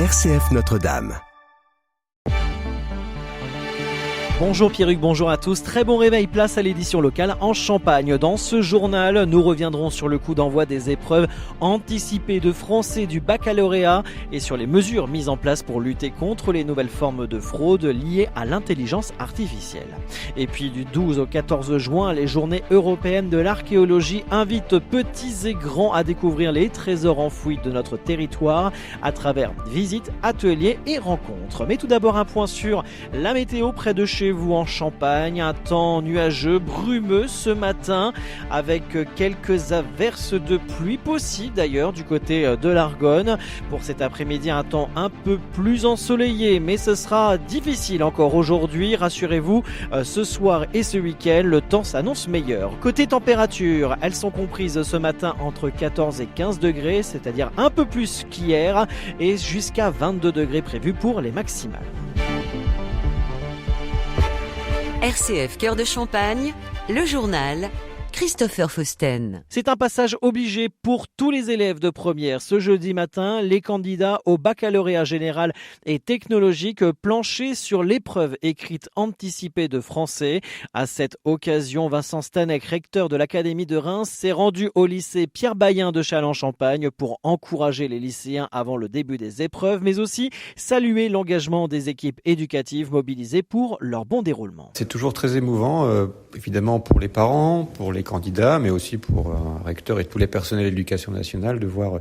RCF Notre-Dame. Bonjour Pierruc, bonjour à tous. Très bon réveil, place à l'édition locale en Champagne. Dans ce journal, nous reviendrons sur le coup d'envoi des épreuves anticipées de français du baccalauréat et sur les mesures mises en place pour lutter contre les nouvelles formes de fraude liées à l'intelligence artificielle. Et puis du 12 au 14 juin, les journées européennes de l'archéologie invitent petits et grands à découvrir les trésors enfouis de notre territoire à travers visites, ateliers et rencontres. Mais tout d'abord un point sur la météo près de chez vous en Champagne, un temps nuageux, brumeux ce matin avec quelques averses de pluie possibles d'ailleurs du côté de l'Argonne. Pour cet après-midi, un temps un peu plus ensoleillé, mais ce sera difficile encore aujourd'hui. Rassurez-vous, ce soir et ce week-end, le temps s'annonce meilleur. Côté température, elles sont comprises ce matin entre 14 et 15 degrés, c'est-à-dire un peu plus qu'hier, et jusqu'à 22 degrés prévus pour les maximales. RCF Cœur de Champagne, le journal Christopher Fausten. C'est un passage obligé pour tous les élèves de première. Ce jeudi matin, les candidats au baccalauréat général et technologique planchaient sur l'épreuve écrite anticipée de français. À cette occasion, Vincent Stanec, recteur de l'Académie de Reims, s'est rendu au lycée Pierre Bayen de Châlons-Champagne pour encourager les lycéens avant le début des épreuves, mais aussi saluer l'engagement des équipes éducatives mobilisées pour leur bon déroulement. C'est toujours très émouvant, évidemment pour les parents, pour les candidats, mais aussi pour un recteur et tous les personnels de l'éducation nationale de voir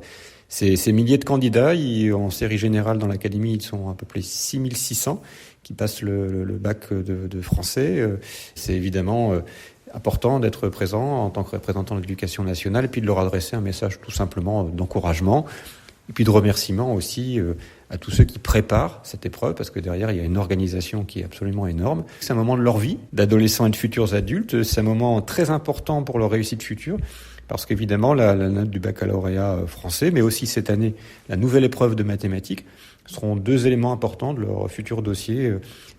ces milliers de candidats. En série générale dans l'académie, ils sont à peu près 6600 qui passent le bac de français. C'est évidemment important d'être présent en tant que représentant de l'éducation nationale et puis de leur adresser un message tout simplement d'encouragement et puis de remerciement aussi à tous ceux qui préparent cette épreuve, parce que derrière, il y a une organisation qui est absolument énorme. C'est un moment de leur vie, d'adolescents et de futurs adultes. C'est un moment très important pour leur réussite future, parce qu'évidemment, la note du baccalauréat français, mais aussi cette année, la nouvelle épreuve de mathématiques, seront deux éléments importants de leur futur dossier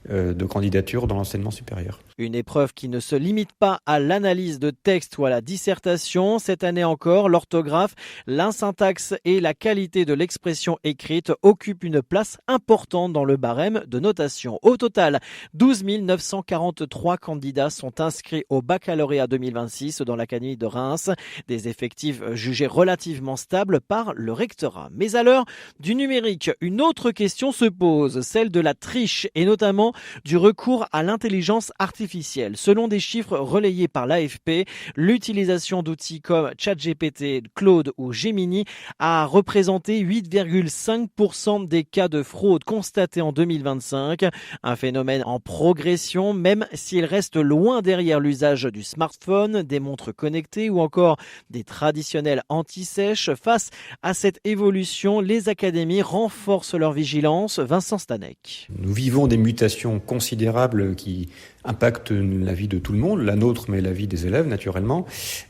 de candidature dans l'enseignement supérieur. Une épreuve qui ne se limite pas à l'analyse de texte ou à la dissertation. Cette année encore, l'orthographe, la syntaxe et la qualité de l'expression écrite occupent une place importante dans le barème de notation. Au total, 12 943 candidats sont inscrits au baccalauréat 2026 dans l'Académie de Reims. Des effectifs jugés relativement stables par le rectorat. Mais à l'heure du numérique, une autre question se pose, celle de la triche et notamment du recours à l'intelligence artificielle. Selon des chiffres relayés par l'AFP, l'utilisation d'outils comme ChatGPT, Claude ou Gemini a représenté 8,5% des cas de fraude constatés en 2025. Un phénomène en progression, même s'il reste loin derrière l'usage du smartphone, des montres connectées ou encore des traditionnels anti-sèches. Face à cette évolution, les académies renforcent leur vigilance. Vincent Stanec. Nous vivons des mutations considérables qui impactent la vie de tout le monde, la nôtre, mais la vie des élèves, naturellement.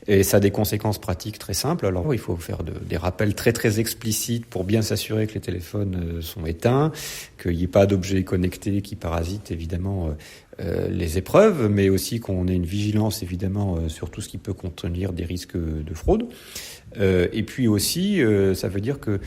Et ça a des conséquences pratiques très simples. Alors, il faut faire des rappels très, très explicites pour bien s'assurer que les téléphones sont éteints, qu'il n'y ait pas d'objets connectés qui parasitent, évidemment, les épreuves, mais aussi qu'on ait une vigilance, évidemment, sur tout ce qui peut contenir des risques de fraude. Et puis aussi, ça veut dire que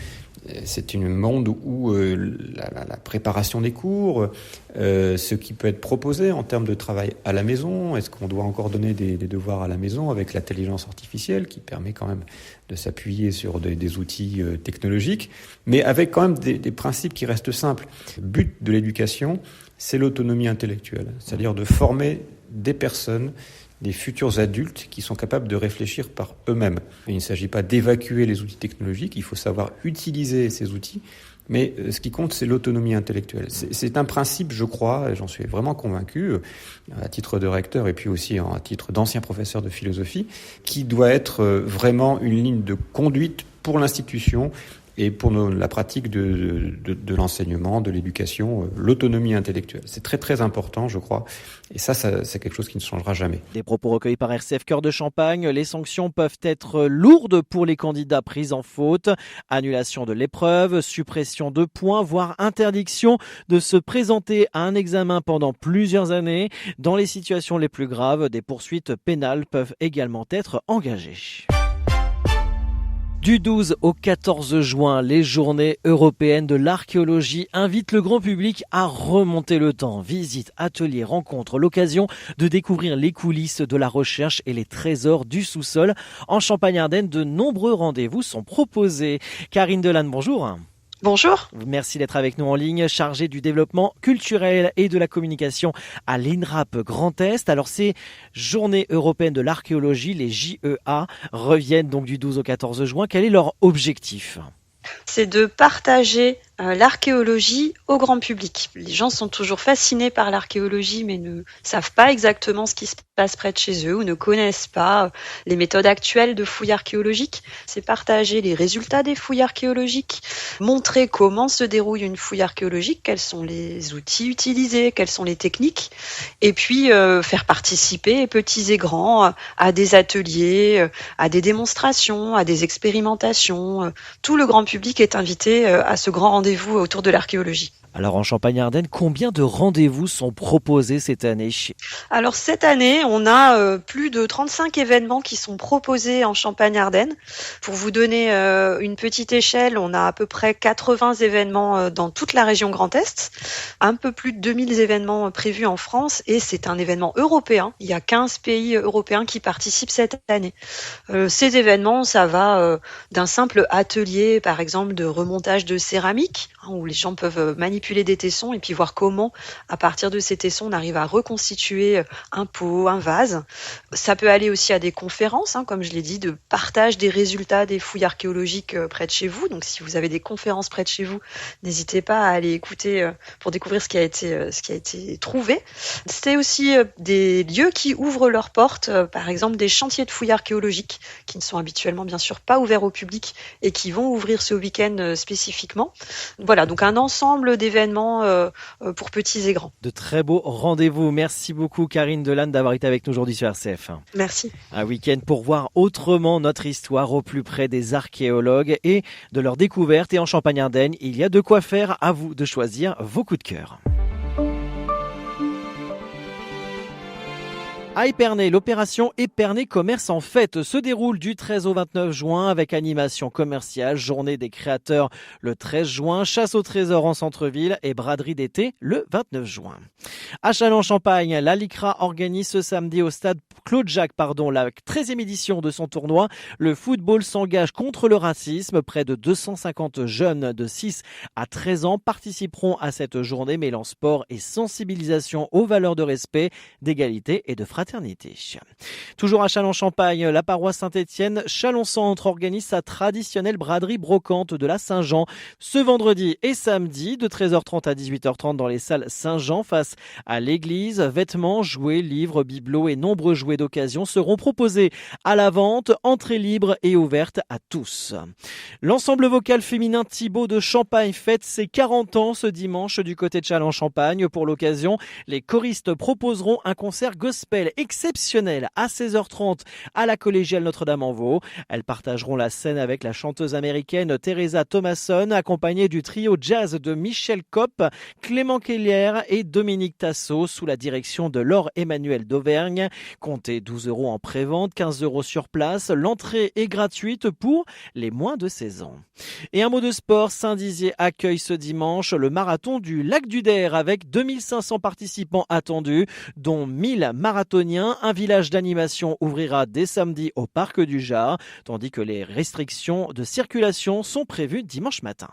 c'est un monde où la préparation des cours, ce qui peut être proposé en termes de travail à la maison, est-ce qu'on doit encore donner des devoirs à la maison avec l'intelligence artificielle qui permet quand même de s'appuyer sur des outils technologiques, mais avec quand même des principes qui restent simples. Le but de l'éducation, c'est l'autonomie intellectuelle, c'est-à-dire de former des personnes, des futurs adultes qui sont capables de réfléchir par eux-mêmes. Il ne s'agit pas d'évacuer les outils technologiques, il faut savoir utiliser ces outils, mais ce qui compte, c'est l'autonomie intellectuelle. C'est un principe, je crois, et j'en suis vraiment convaincu, à titre de recteur et puis aussi à titre d'ancien professeur de philosophie, qui doit être vraiment une ligne de conduite pour l'institution et pour la pratique de l'enseignement, de l'éducation, l'autonomie intellectuelle. C'est très très important, je crois, et ça c'est quelque chose qui ne changera jamais. Des propos recueillis par RCF Cœur de Champagne. Les sanctions peuvent être lourdes pour les candidats pris en faute. Annulation de l'épreuve, suppression de points, voire interdiction de se présenter à un examen pendant plusieurs années. Dans les situations les plus graves, des poursuites pénales peuvent également être engagées. Du 12 au 14 juin, les journées européennes de l'archéologie invitent le grand public à remonter le temps. Visites, ateliers, rencontres, l'occasion de découvrir les coulisses de la recherche et les trésors du sous-sol. En Champagne-Ardenne, de nombreux rendez-vous sont proposés. Karine Delanne, bonjour. Bonjour. Merci d'être avec nous en ligne, chargée du développement culturel et de la communication à l'INRAP Grand Est. Alors ces journées européennes de l'archéologie, les JEA, reviennent donc du 12 au 14 juin. Quel est leur objectif ? C'est de partager l'archéologie au grand public. Les gens sont toujours fascinés par l'archéologie mais ne savent pas exactement ce qui se passe près de chez eux ou ne connaissent pas les méthodes actuelles de fouilles archéologiques. C'est partager les résultats des fouilles archéologiques, montrer comment se déroule une fouille archéologique, quels sont les outils utilisés, quelles sont les techniques, et puis faire participer petits et grands à des ateliers, à des démonstrations, à des expérimentations. Tout le grand public est invité à ce grand rendez-vous autour de l'archéologie. Alors en Champagne-Ardenne, combien de rendez-vous sont proposés cette année ? Alors cette année, on a plus de 35 événements qui sont proposés en Champagne-Ardenne. Pour vous donner une petite échelle, on a à peu près 80 événements dans toute la région Grand Est, un peu plus de 2000 événements prévus en France et c'est un événement européen. Il y a 15 pays européens qui participent cette année. Ces événements, ça va d'un simple atelier, par exemple, de remontage de céramique, où les gens peuvent manipuler des tessons et puis voir comment, à partir de ces tessons, on arrive à reconstituer un pot, un vase. Ça peut aller aussi à des conférences, comme je l'ai dit, de partage des résultats des fouilles archéologiques près de chez vous. Donc, si vous avez des conférences près de chez vous, n'hésitez pas à aller écouter pour découvrir ce qui a été trouvé. C'est aussi des lieux qui ouvrent leurs portes, par exemple des chantiers de fouilles archéologiques qui ne sont habituellement, bien sûr, pas ouverts au public et qui vont ouvrir ce week-end spécifiquement. Voilà, donc un ensemble d'événements pour petits et grands. De très beaux rendez-vous. Merci beaucoup Karine Delanne d'avoir été avec nous aujourd'hui sur RCF. Merci. Un week-end pour voir autrement notre histoire au plus près des archéologues et de leurs découvertes. Et en Champagne-Ardenne, il y a de quoi faire. À vous de choisir vos coups de cœur. À Épernay, l'opération Épernay Commerce en Fête se déroule du 13 au 29 juin avec animation commerciale, journée des créateurs le 13 juin, chasse au trésor en centre-ville et braderie d'été le 29 juin. À Châlons-Champagne, la LICRA organise ce samedi au stade Claude Jacques, la 13e édition de son tournoi. Le football s'engage contre le racisme. Près de 250 jeunes de 6 à 13 ans participeront à cette journée mêlant sport et sensibilisation aux valeurs de respect, d'égalité et de fraternité. Toujours à Châlons-Champagne, la paroisse Saint-Étienne, Châlons-Centre organise sa traditionnelle braderie brocante de la Saint-Jean ce vendredi et samedi de 13h30 à 18h30 dans les salles Saint-Jean face à l'église. Vêtements, jouets, livres, bibelots et nombreux jouets d'occasion seront proposés à la vente, entrée libre et ouverte à tous. L'ensemble vocal féminin Thibaut de Champagne fête ses 40 ans ce dimanche du côté de Châlons-Champagne. Pour l'occasion, les choristes proposeront un concert gospel exceptionnel à 16h30 à la collégiale Notre-Dame-en-Vaux. Elles partageront la scène avec la chanteuse américaine Teresa Thomason, accompagnée du trio jazz de Michel Kopp, Clément Kellier et Dominique Tassot, sous la direction de Laure Emmanuel d'Auvergne. Comptez 12 € en prévente, 15 € sur place. L'entrée est gratuite pour les moins de 16 ans. Et un mot de sport, Saint-Dizier accueille ce dimanche le marathon du Lac du Der avec 2500 participants attendus, dont 1000 marathoniens. Un village d'animation ouvrira dès samedi au parc du Jard, tandis que les restrictions de circulation sont prévues dimanche matin.